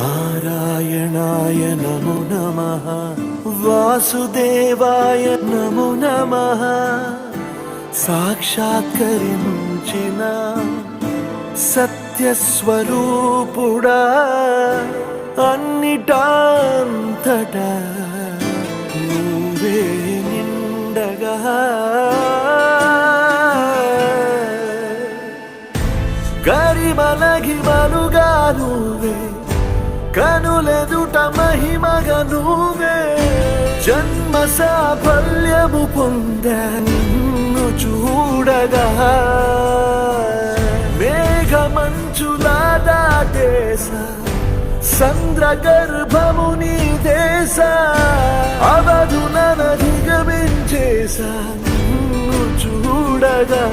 నారాయణాయ నమో నమః, వాసుదేవాయ నమో నమః. సాక్షాత్కరించిన సత్యస్వరూపుడా, అన్నిటాంతటా నువ్వే నిండగా. గరిమలగిమలుగా నువ్వే, కనులెదుట మహిమగా నువ్వే. జన్మ సాఫల్యము పొందా నిన్ను చూడగా. మేఘమంచులా దాటేసా, సంద్ర గర్భము నీ దేశ. అవధులను దిగమించేసా నిన్ను చూడగా.